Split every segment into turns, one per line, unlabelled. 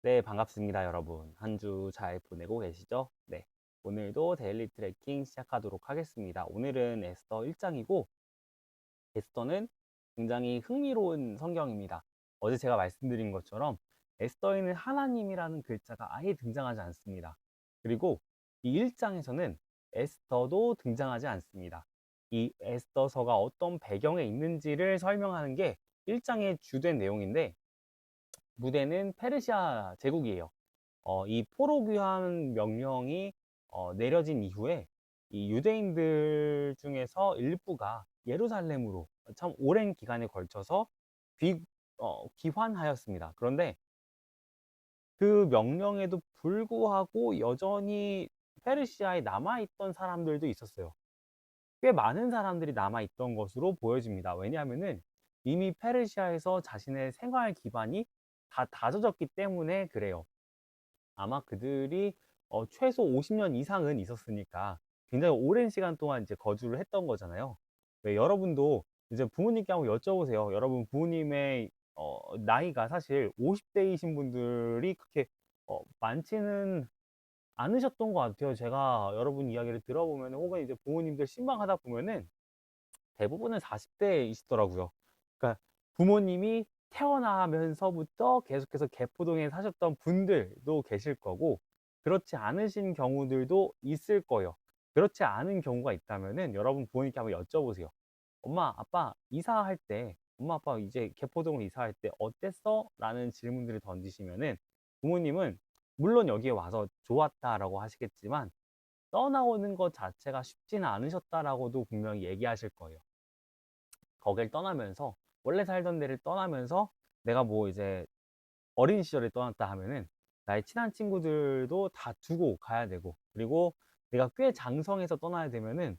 네, 반갑습니다, 여러분. 한 주 잘 보내고 계시죠? 네. 오늘도 데일리 트래킹 시작하도록 하겠습니다. 오늘은 에스더 1장이고, 에스더는 굉장히 흥미로운 성경입니다. 어제 제가 말씀드린 것처럼 에스더에는 하나님이라는 글자가 아예 등장하지 않습니다. 그리고 이 1장에서는 에스더도 등장하지 않습니다. 이 에스더서가 어떤 배경에 있는지를 설명하는 게 1장의 주된 내용인데, 무대는 페르시아 제국이에요. 이 포로 귀환 명령이 내려진 이후에 이 유대인들 중에서 일부가 예루살렘으로 참 오랜 기간에 걸쳐서 귀, 귀환하였습니다. 그런데 그 명령에도 불구하고 여전히 페르시아에 남아있던 사람들도 있었어요. 꽤 많은 사람들이 남아있던 것으로 보여집니다. 왜냐하면은 이미 페르시아에서 자신의 생활 기반이 다 다져졌기 때문에 그래요. 아마 그들이 최소 50년 이상은 있었으니까 굉장히 오랜 시간 동안 이제 거주를 했던 거잖아요. 왜 여러분도 이제 부모님께 한번 여쭤보세요. 여러분 부모님의 나이가 사실 50대이신 분들이 그렇게 많지는 않으셨던 것 같아요. 제가 여러분 이야기를 들어보면 혹은 이제 부모님들 신방하다 보면은 대부분은 40대이시더라고요. 그러니까 부모님이 태어나면서부터 계속해서 개포동에 사셨던 분들도 계실 거고, 그렇지 않으신 경우들도 있을 거예요. 그렇지 않은 경우가 있다면은 여러분 부모님께 한번 여쭤보세요. 엄마, 아빠 이사할 때, 엄마, 아빠 이제 개포동으로 이사할 때 어땠어? 라는 질문들을 던지시면은 부모님은 물론 여기에 와서 좋았다라고 하시겠지만 떠나오는 것 자체가 쉽지는 않으셨다라고도 분명히 얘기하실 거예요. 거길 떠나면서 원래 살던 데를 떠나면서 내가 뭐 이제 어린 시절에 떠났다 하면은 나의 친한 친구들도 다 두고 가야 되고, 그리고 내가 꽤 장성해서 떠나야 되면은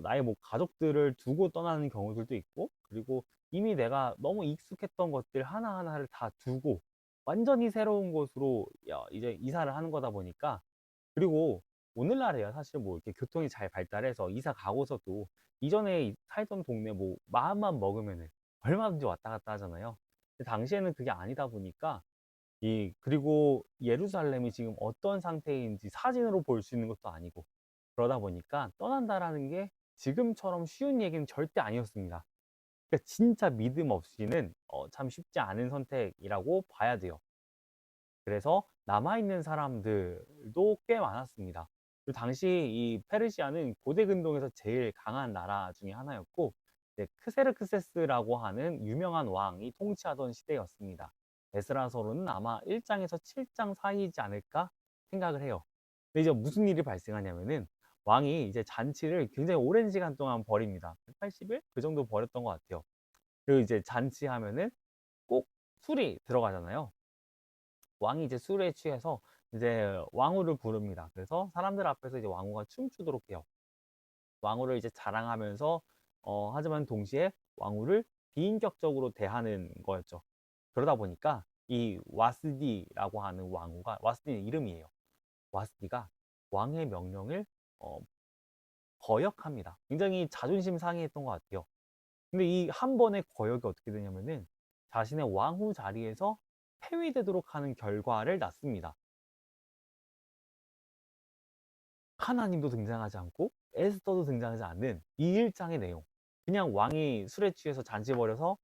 나의 뭐 가족들을 두고 떠나는 경우들도 있고, 그리고 이미 내가 너무 익숙했던 것들 하나하나를 다 두고 완전히 새로운 곳으로 이제 이사를 하는 거다 보니까, 그리고 오늘날에야 사실 뭐 이렇게 교통이 잘 발달해서 이사 가고서도 이전에 살던 동네 뭐 마음만 먹으면은 얼마든지 왔다 갔다 하잖아요. 근데 당시에는 그게 아니다 보니까 그리고 예루살렘이 지금 어떤 상태인지 사진으로 볼 수 있는 것도 아니고, 그러다 보니까 떠난다라는 게 지금처럼 쉬운 얘기는 절대 아니었습니다. 그러니까 진짜 믿음 없이는 참 쉽지 않은 선택이라고 봐야 돼요. 그래서 남아있는 사람들도 꽤 많았습니다. 그 당시 이 페르시아는 고대 근동에서 제일 강한 나라 중에 하나였고, 이제 크세르크세스라고 하는 유명한 왕이 통치하던 시대였습니다. 에스라서로는 아마 1장에서 7장 사이이지 않을까 생각을 해요. 근데 이제 무슨 일이 발생하냐면은 왕이 이제 잔치를 굉장히 오랜 시간 동안 벌입니다. 80일? 그 정도 벌였던 것 같아요. 그리고 이제 잔치하면은 꼭 술이 들어가잖아요. 왕이 이제 술에 취해서 이제 왕후를 부릅니다. 그래서 사람들 앞에서 이제 왕후가 춤추도록 해요. 왕후를 이제 자랑하면서 하지만 동시에 왕후를 비인격적으로 대하는 거였죠. 그러다 보니까 이 와스디라고 하는 왕후가, 와스디는 이름이에요. 와스디가 왕의 명령을 어, 거역합니다. 굉장히 자존심 상해했던 것 같아요. 근데 이 한 번의 거역이 어떻게 되냐면은 자신의 왕후 자리에서 폐위되도록 하는 결과를 낳습니다. 하나님도 등장하지 않고 에스더도 등장하지 않는 이 1장의 내용. 그냥 왕이 술에 취해서 잔치 벌여서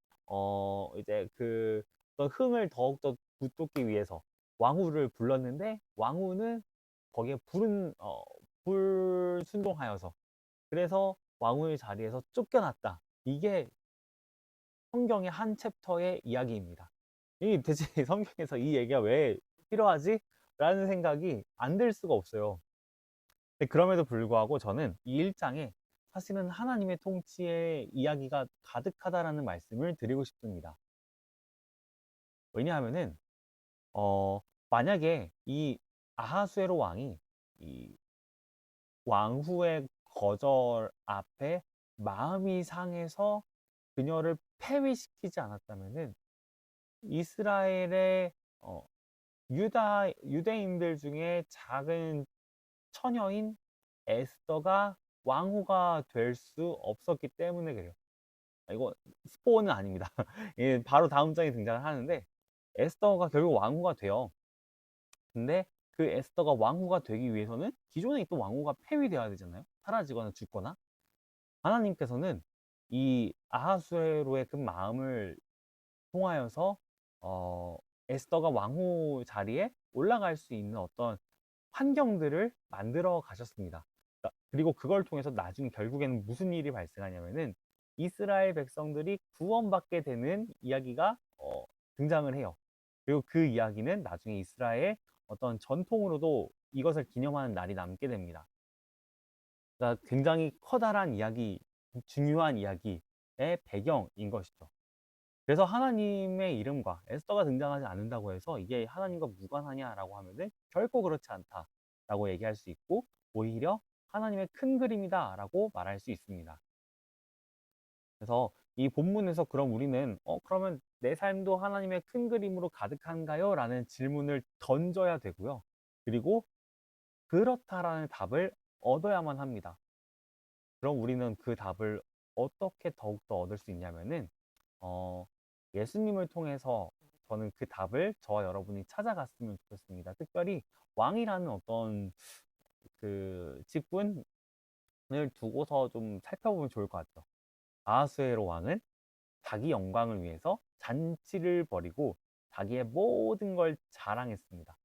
이제 그 어떤 흥을 더욱더 북돋기 위해서 왕후를 불렀는데, 왕후는 거기에 불순종하여서, 그래서 왕후의 자리에서 쫓겨났다. 이게 성경의 한 챕터의 이야기입니다. 이 대체 성경에서 이 얘기가 왜 필요하지? 라는 생각이 안 들 수가 없어요. 그럼에도 불구하고 저는 이 1장에 사실은 하나님의 통치의 이야기가 가득하다라는 말씀을 드리고 싶습니다. 왜냐하면은 어, 만약에 이 아하수에로 왕이 이 왕후의 거절 앞에 마음이 상해서 그녀를 폐위시키지 않았다면은 이스라엘의 어, 유대인들 중에 작은 처녀인 에스더가 왕후가 될 수 없었기 때문에 그래요. 이거 스포는 아닙니다. 예, 바로 다음 장에 등장을 하는데 에스더가 결국 왕후가 돼요. 근데 그 에스더가 왕후가 되기 위해서는 기존에 있던 왕후가 폐위되어야 되잖아요. 사라지거나 죽거나. 하나님께서는 이 아하수에로의 그 마음을 통하여서 어, 에스더가 왕후 자리에 올라갈 수 있는 어떤 환경들을 만들어 가셨습니다. 그리고 그걸 통해서 나중에 결국에는 무슨 일이 발생하냐면은 이스라엘 백성들이 구원받게 되는 이야기가 등장을 해요. 그리고 그 이야기는 나중에 이스라엘 어떤 전통으로도 이것을 기념하는 날이 남게 됩니다. 그러니까 굉장히 커다란 이야기, 중요한 이야기의 배경인 것이죠. 그래서 하나님의 이름과 에스더가 등장하지 않는다고 해서 이게 하나님과 무관하냐라고 하면은 결코 그렇지 않다라고 얘기할 수 있고, 오히려 하나님의 큰 그림이다라고 말할 수 있습니다. 그래서 이 본문에서 그럼 우리는 그러면 내 삶도 하나님의 큰 그림으로 가득한가요? 라는 질문을 던져야 되고요. 그리고 그렇다라는 답을 얻어야만 합니다. 그럼 우리는 그 답을 어떻게 더욱더 얻을 수 있냐면은 어, 예수님을 통해서 저는 그 답을 저와 여러분이 찾아갔으면 좋겠습니다. 특별히 왕이라는 어떤 그 직분을 두고서 좀 살펴보면 좋을 것 같아요. 아하수에로 왕은 자기 영광을 위해서 잔치를 벌이고 자기의 모든 걸 자랑했습니다.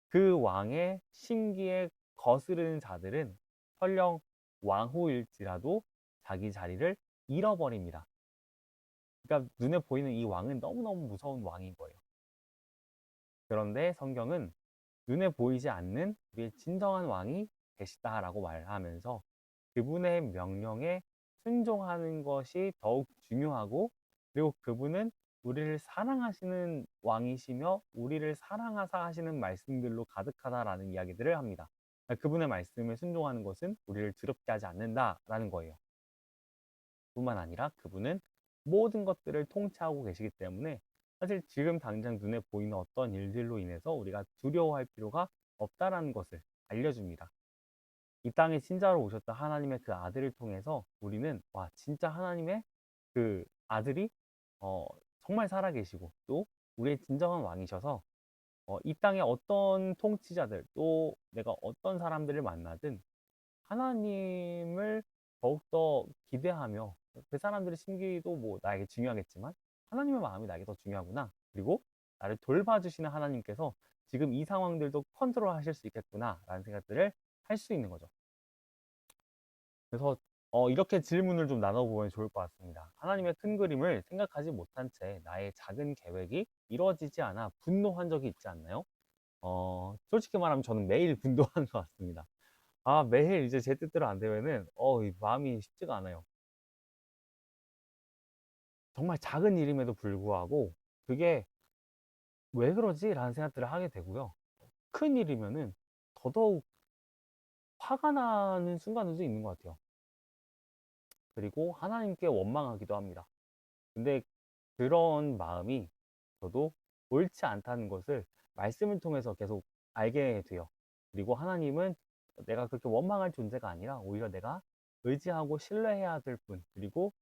그 왕의 심기에 거스르는 자들은 설령 왕후일지라도 자기 자리를 잃어버립니다. 그러니까 눈에 보이는 이 왕은 너무너무 무서운 왕인 거예요. 그런데 성경은 눈에 보이지 않는 우리의 진정한 왕이 계시다라고 말하면서 그분의 명령에 순종하는 것이 더욱 중요하고, 그리고 그분은 우리를 사랑하시는 왕이시며 우리를 사랑하사 하시는 말씀들로 가득하다라는 이야기들을 합니다. 그분의 말씀에 순종하는 것은 우리를 두렵게 하지 않는다라는 거예요. 뿐만 아니라 그분은 모든 것들을 통치하고 계시기 때문에 사실 지금 당장 눈에 보이는 어떤 일들로 인해서 우리가 두려워할 필요가 없다라는 것을 알려줍니다. 이 땅에 진짜로 오셨던 하나님의 그 아들을 통해서 우리는 와 진짜 하나님의 그 아들이 어, 정말 살아계시고 또 우리의 진정한 왕이셔서 이 땅에 어떤 통치자들 또 내가 어떤 사람들을 만나든 하나님을 더욱더 기대하며 그 사람들의 심기도 뭐 나에게 중요하겠지만 하나님의 마음이 나에게 더 중요하구나. 그리고 나를 돌봐주시는 하나님께서 지금 이 상황들도 컨트롤 하실 수 있겠구나 라는 생각들을 할 수 있는 거죠. 그래서 이렇게 질문을 좀 나눠보면 좋을 것 같습니다. 하나님의 큰 그림을 생각하지 못한 채 나의 작은 계획이 이루어지지 않아 분노한 적이 있지 않나요? 솔직히 말하면 저는 매일 분노하는 것 같습니다. 매일 이제 제 뜻대로 안 되면은, 이 마음이 쉽지가 않아요. 정말 작은 일임에도 불구하고, 그게 왜 그러지? 라는 생각들을 하게 되고요. 큰 일이면은 더더욱 화가 나는 순간들도 있는 것 같아요. 그리고 하나님께 원망하기도 합니다. 근데 그런 마음이 저도 옳지 않다는 것을 말씀을 통해서 계속 알게 돼요. 그리고 하나님은 내가 그렇게 원망할 존재가 아니라 오히려 내가 의지하고 신뢰해야 될 뿐, 그리고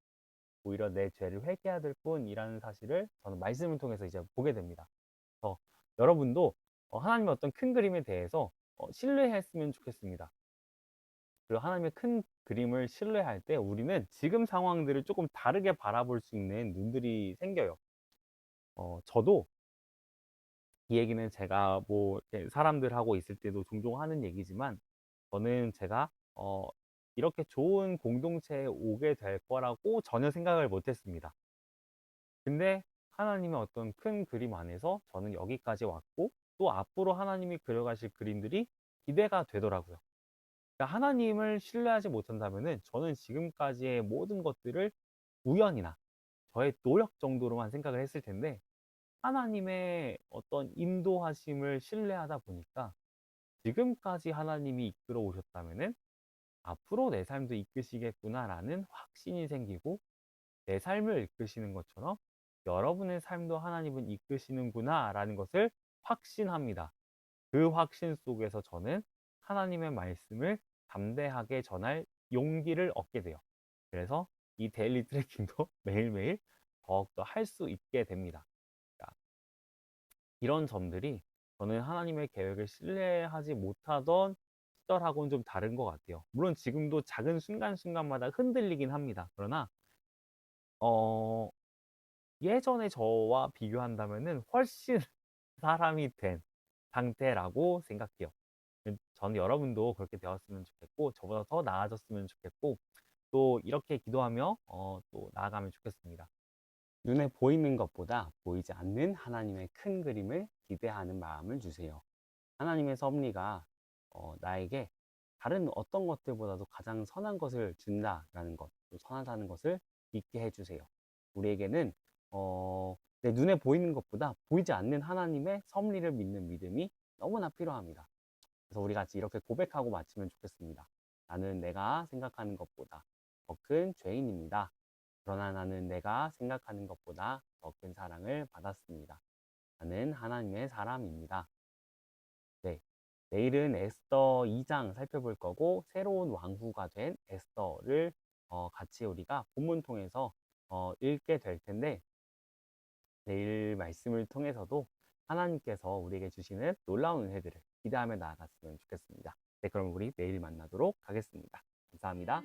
오히려 내 죄를 회개해야 될 뿐이라는 사실을 저는 말씀을 통해서 이제 보게 됩니다. 그래서 여러분도 하나님의 어떤 큰 그림에 대해서 신뢰했으면 좋겠습니다. 그리고 하나님의 큰 그림을 신뢰할 때 우리는 지금 상황들을 조금 다르게 바라볼 수 있는 눈들이 생겨요. 저도 이 얘기는 제가 뭐 이렇게 사람들하고 있을 때도 종종 하는 얘기지만 저는 제가 이렇게 좋은 공동체에 오게 될 거라고 전혀 생각을 못 했습니다. 근데 하나님의 어떤 큰 그림 안에서 저는 여기까지 왔고 또 앞으로 하나님이 그려가실 그림들이 기대가 되더라고요. 그러니까 하나님을 신뢰하지 못한다면은 저는 지금까지의 모든 것들을 우연이나 저의 노력 정도로만 생각을 했을 텐데 하나님의 어떤 인도하심을 신뢰하다 보니까 지금까지 하나님이 이끌어 오셨다면은 앞으로 내 삶도 이끄시겠구나라는 확신이 생기고 내 삶을 이끄시는 것처럼 여러분의 삶도 하나님은 이끄시는구나라는 것을 확신합니다. 그 확신 속에서 저는 하나님의 말씀을 담대하게 전할 용기를 얻게 돼요. 그래서 이 데일리 트래킹도 매일매일 더욱더 할 수 있게 됩니다. 이런 점들이 저는 하나님의 계획을 신뢰하지 못하던 시절하고는 좀 다른 것 같아요. 물론 지금도 작은 순간순간마다 흔들리긴 합니다. 그러나 어, 예전의 저와 비교한다면은 훨씬 사람이 된 상태라고 생각해요. 저는 여러분도 그렇게 되었으면 좋겠고, 저보다 더 나아졌으면 좋겠고, 또 이렇게 기도하며 또 나아가면 좋겠습니다. 눈에 보이는 것보다 보이지 않는 하나님의 큰 그림을 기대하는 마음을 주세요. 하나님의 섭리가 나에게 다른 어떤 것들보다도 가장 선한 것을 준다라는 것, 또 선하다는 것을 믿게 해주세요. 우리에게는 내 눈에 보이는 것보다 보이지 않는 하나님의 섭리를 믿는 믿음이 너무나 필요합니다. 그래서 우리 같이 이렇게 고백하고 마치면 좋겠습니다. 나는 내가 생각하는 것보다 더 큰 죄인입니다. 그러나 나는 내가 생각하는 것보다 더 큰 사랑을 받았습니다. 나는 하나님의 사람입니다. 네. 내일은 에스더 2장 살펴볼 거고, 새로운 왕후가 된 에스더를 같이 우리가 본문 통해서 읽게 될 텐데, 내일 말씀을 통해서도 하나님께서 우리에게 주시는 놀라운 은혜들을 기대하며 나아갔으면 좋겠습니다. 네, 그럼 우리 내일 만나도록 하겠습니다. 감사합니다.